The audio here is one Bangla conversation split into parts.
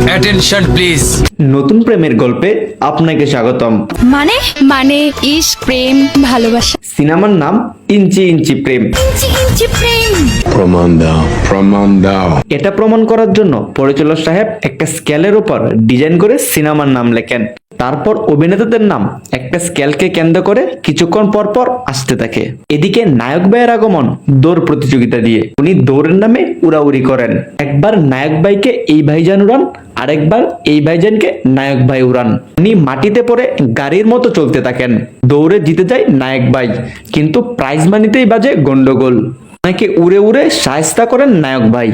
Attention please. নতুন প্রেমের গল্পে আপনাকে স্বাগতম। মানে মানে ইশক, প্রেম, ভালোবাসা। সিনেমার নাম ইঞ্চি ইঞ্চি প্রেম। ইঞ্চি ইঞ্চি প্রেম। প্রমাণ দাও, প্রমাণ দাও। এটা প্রমাণ করার জন্য পরিচালক সাহেব একটা স্কেলের উপর ডিজাইন করে সিনেমার নাম লেখেন। তারপর অভিনেতাদের নাম একটা স্কেলকে কেন্দ্র করে কিছুক্ষণ পর পর আসতে থাকে। এদিকে নায়ক ভাইয়ের আগমন দৌড় প্রতিযোগিতা দিয়ে। উনি দৌড়ের নামে উড়াউড়ি করেন। একবার নায়ক ভাইকে এই ভাইজান উড়ান, আরেকবার এই ভাইজানকে নায়ক ভাই উড়ান। উনি মাটিতে পড়ে গাড়ির মতো চলতে থাকেন। দৌড়ে জিতে যায় নায়ক ভাই, কিন্তু প্রাইজ মানিতেই বাজে গন্ডগোল। ওনাকে উড়ে উড়ে শায়েস্তা করেন নায়ক ভাই।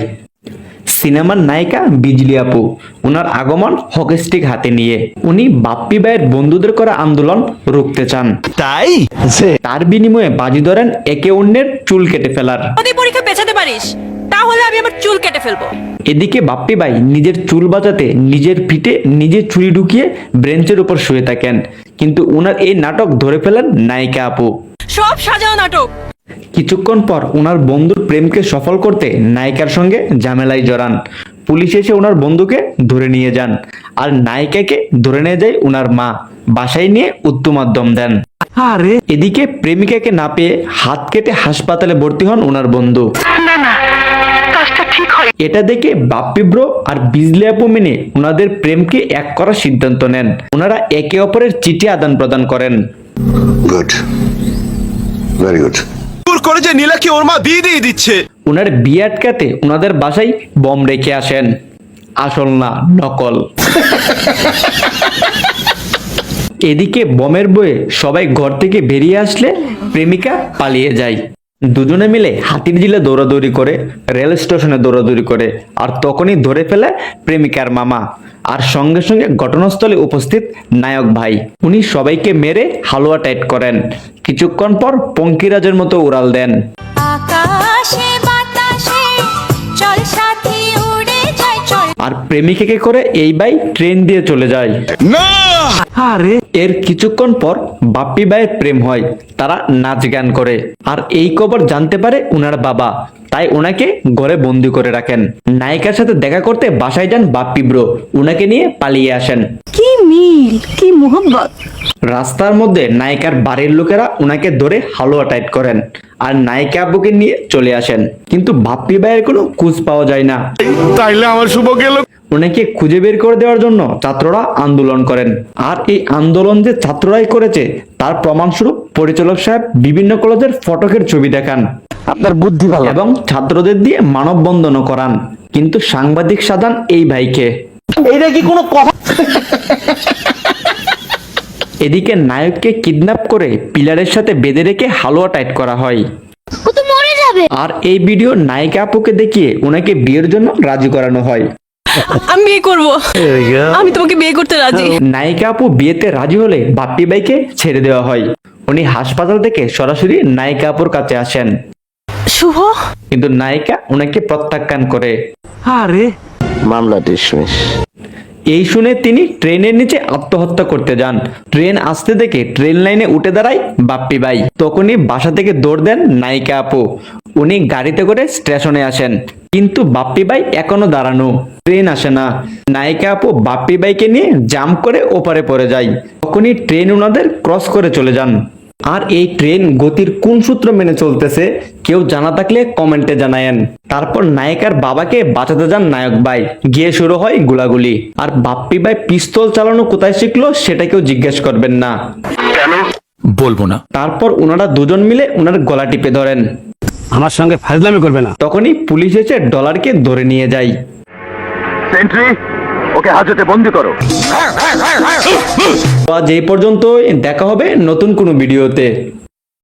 সিনেমার নায়িকা বিজলি আপু, ওনার আগমন হকি স্টিক হাতে নিয়ে। উনি বাপ্পি ভাইয়ের বন্ধুদের করা আন্দোলন রুখতে চান। তাই তার বিনিময়ে বাজি ধরেন একে অন্যের চুল কেটে ফেলার। যদি পরীক্ষা পেছাতে পারিস তাহলে আমি আমার চুল কেটে ফেলবো। এদিকে বাপ্পি ভাই নিজের চুল বাঁচাতে নিজের পিঠে নিজে ছুরি ঢুকিয়ে ব্রেঞ্চের উপর শুয়ে থাকেন, কিন্তু ওনার এই নাটক ধরে ফেলেন নায়িকা আপু। সব সাজানো নাটক। কিছুক্ষণ পর ওনার বন্ধুর প্রেমকে সফল করতে নায়িকার সঙ্গে ঝামেলায় জড়ান। পুলিশ এসে ওনার বন্ধুকে ধরে নিয়ে যান, আর নায়িকাকে ধরে নিয়ে যায় ওনার মা। বাসায় নিয়ে উত্তমাদ্যম দেন। এদিকে প্রেমিকাকে না পেয়ে হাত কেটে হাসপাতালে ভর্তি হন ওনার বন্ধু। এটা দেখে বাপ্পি ব্রো আর বিজলি আপু মেনে ওনাদের প্রেমকে এক করার সিদ্ধান্ত নেন। ওনারা একে অপরের চিঠি আদান প্রদান করেন। Good, very good. করে যে নীলাকে ওর মা বিয়ে দিয়ে দিচ্ছে। ওনার বিয়ে আটকাতে ওনাদের বাসায় বম রেখে আসেন। আসল না, নকল। এদিকে বমের বয়ে সবাই ঘর থেকে বেরিয়ে আসলে প্রেমিকা পালিয়ে যায়। দুজনে মিলে হাতির ঝিলে দৌড়াদৌড়ি করে, রেল স্টেশনে দৌড়াদৌড়ি করে, আর তখনই ধরে ফেলে প্রেমিকার মামা। আর সঙ্গে সঙ্গে ঘটনাস্থলে উপস্থিত নায়ক ভাই। উনি সবাইকে মেরে হালুয়া টাইট করেন। কিছুক্ষণ পর পঙ্কিরাজের মতো উড়াল দেন। আকাশে বাতাসে চল সাথী উড়ে যায় চল। আর প্রেমিকাকে করে এই ভাই ট্রেন দিয়ে চলে যায়। না এর কিছুক্ষণ পর বাপ্পি ভাইয়ের প্রেম হয়। তারা নাচ গান করে, আর এই খবর জানতে পারে উনার বাবা। তাই ওনাকে ঘরে বন্দি করে রাখেন। নায়িকার সাথে দেখা করতে বাসায় যান বাপ্পি ব্রো। উনাকে নিয়ে পালিয়ে আসেন। কি মিল, কি মোহব্বত। রাস্তার মধ্যে নায়িকার বাড়ির লোকেরা উনাকে ধরে হালুয়া টাইট করেন, আর নায়িকা আব্বুকে নিয়ে চলে আসেন। কিন্তু বাপ্পি ভাইয়ের কোনো খোঁজ পাওয়া যায় না। তাইলে আমার শুভ গেল। ওনাকে খুঁজে বের করে দেওয়ার জন্য ছাত্ররা আন্দোলন করেন। আর এই আন্দোলন যে ছাত্ররাই করেছে তার প্রমাণস্বরূপ পরিচালক সাহেব বিভিন্ন কলেজের ফটকের ছবি দেখান। আপনার বুদ্ধি ভালো। এবং ছাত্রদের দিয়ে মানববন্ধনও করান, কিন্তু সাংবাদিক সাজান এই ভাইকে। এইটা কি কোনো কথা? এদিকে নায়ককে কিডন্যাপ করে পিলারের সাথে বেঁধে রেখে হালুয়া টাইট করা হয়। ও তো মরে যাবে। আর এই ভিডিও নায়িকা আপুকে দেখিয়ে ওনাকে বিয়ের জন্য রাজি করানো হয়। আমি বিয়ে করব। আমি তোমাকে বিয়ে করতে রাজি। নায়িকা আপু বিয়েতে রাজি হলে বাপ্পি ভাইকে ছেড়ে দেওয়া হয়। উনি হাসপাতাল থেকে সরাসরি নায়িকা আপুর কাছে আসেন, শুভ। কিন্তু নায়িকা ওনাকে প্রত্যাখ্যান করে। মামলা ডিসমিস। এই শুনে তিনি ট্রেনের নিচে আত্মহত্যা করতে যান। ট্রেন আসতে দেখে ট্রেন লাইনে উঠে দাঁড়ায় বাপ্পি ভাই। তখনই বাসা থেকে দৌড় দেন নায়িকা আপু। উনি গাড়িতে করে স্টেশনে আসেন, কিন্তু বাপ্পি ভাই এখনো দাঁড়ানো। ট্রেন আসে না। নায়িকা আপু বাপ্পি ভাইকে নিয়ে জাম্প করে ওপারে পড়ে যায়। তখনই ট্রেন ওনাদের ক্রস করে চলে যান। আর এই ট্রেন গতির কোন সূত্র মেনে চলতেছে কেউ জানা থাকলে কমেন্টে জানায়েন। তারপর নায়িকার বাবাকে বাঁচাতে যান নায়ক ভাই। গিয়ে শুরু হয় গোলাগুলি। আর বাপ্পি ভাই পিস্তল চালানো কোথায় শিখলো সেটা কেউ জিজ্ঞেস করবেন না। বলবো না। তারপর ওনারা দুজন মিলে ওনার গলা টিপে ধরেন। আমার সঙ্গে ফাজলামি করবে না। তখনই পুলিশ এসে ডলারকে ধরে নিয়ে যায়। সেন্ট্রি, ওকে হাজতে বন্দি করো। আজ এই পর্যন্ত, দেখা হবে নতুন কোনো ভিডিওতে।